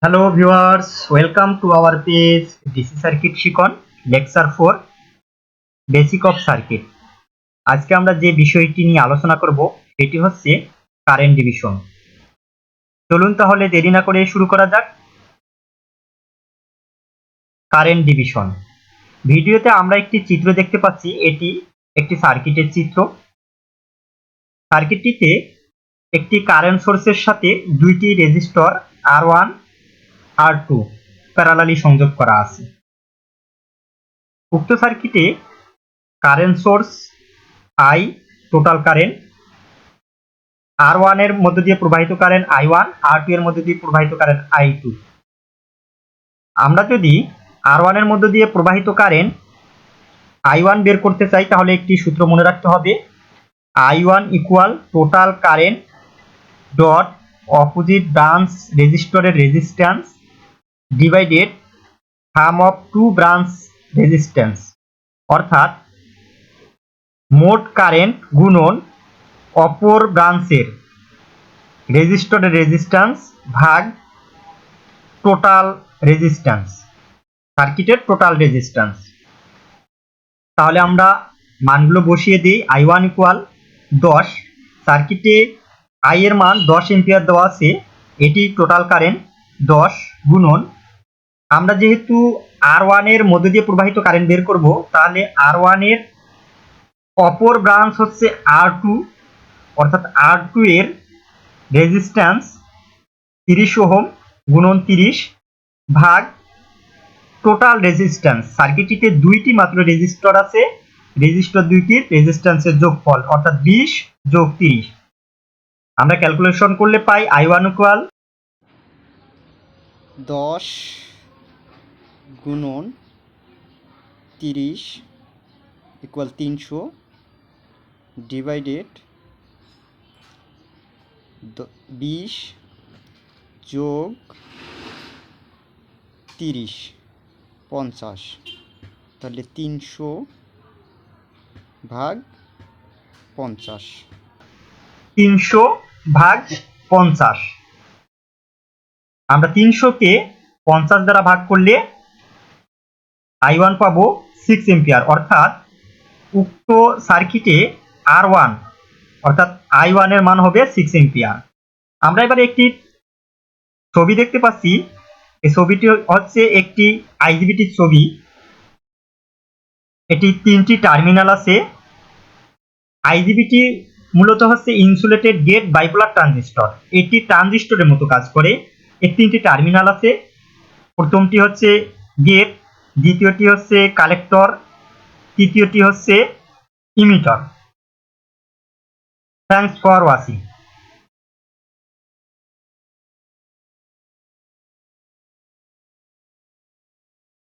Hello viewers, welcome to our page DC Circuit Shikon Lecture 4 Basic of Circuit। আজকে আমরা যে বিষয়টি নিয়ে আলোচনা করব সেটি হচ্ছে কারেন্ট ডিভিশন। চলুন তাহলে দেরি না করে শুরু করা যাক। কারেন্ট ডিভিশন ভিডিওতে আমরা একটি চিত্র দেখতে পাচ্ছি, এটি একটি সার্কিটের চিত্র। সার্কিটটিতে একটি কারেন্ট সোর্সের সাথে দুইটি রেজিস্টর R1 R2 প্যারালালি সংযোগ করা আছে। উক্ত সার্কিটে current source I total current, R1 এর মধ্য দিয়ে প্রবাহিত কারেন্ট I1, R2 এর মধ্য দিয়ে প্রবাহিত কারেন্ট I2। আমরা যদি R1 এর মধ্য দিয়ে প্রবাহিত কারেন্ট I1 বের করতে চাই তাহলে একটি সূত্র মনে রাখতে হবে, I1 equal total current dot opposite branch রেজিস্টরের resistance divided sum of two branch resistance, অর্থাৎ মোট কারেন্ট গুণন অপর ব্রাঞ্চের রেজিস্টরের রেজিস্ট্যান্স ভাগ টোটাল রেজিস্ট্যান্স, সার্কিটের টোটাল রেজিস্ট্যান্স। তাহলে আমরা মানগুলো বসিয়ে দিই। I1 ইকুয়াল 10, সার্কিটে I এর মান 10 এম্পিয়ার দেওয়া আছে, এটি টোটাল কারেন্ট 10 গুণন, আমরা যেহেতু R1 এর মধ্য দিয়ে প্রবাহিত কারেন্ট বের করব তাহলে R1 এর অপর ব্রাঞ্চ হচ্ছে R2, অর্থাৎ R2 এর রেজিস্ট্যান্স 30 ওহম গুণন 30 ভাগ টোটাল রেজিস্ট্যান্স। সার্কিটটিতে দুইটি মাত্র রেজিস্টর আছে, রেজিস্টর দুইটির রেজিস্ট্যান্সের যোগফল অর্থাৎ 20 যোগ 30। আমরা ক্যালকুলেশন করলে পাই I1 ইকুয়াল 10 গুণন 30 ইকুয়াল 300 ডিভাইডেড 20 যোগ 30 50, তাহলে 300 ভাগ 50। 300 ভাগ 50, আমরা 300-কে 50 দ্বারা ভাগ করলে I1 পাবো 6 এম্পিয়ার, অর্থাৎ উক্ত সার্কিটে R1 অর্থাৎ I1 এর মান হবে 6 এম্পিয়ার। আমরা এবারে একটি ছবি দেখতে পাচ্ছি, এই ছবিটি হচ্ছে একটি IGBT ছবি। এটি 3টি টার্মিনাল আছে। IGBT মূলত হচ্ছে ইনসুলেটেড গেট বাইপোলার ট্রানজিস্টর, এটি ট্রানজিস্টরের মতো কাজ করে। এর 3টি টার্মিনাল আছে, প্রথমটি হচ্ছে গেট, দ্বিতীয়টি হচ্ছে কালেক্টর, তৃতীয়টি হচ্ছে ইমিটার। Thanks for watching.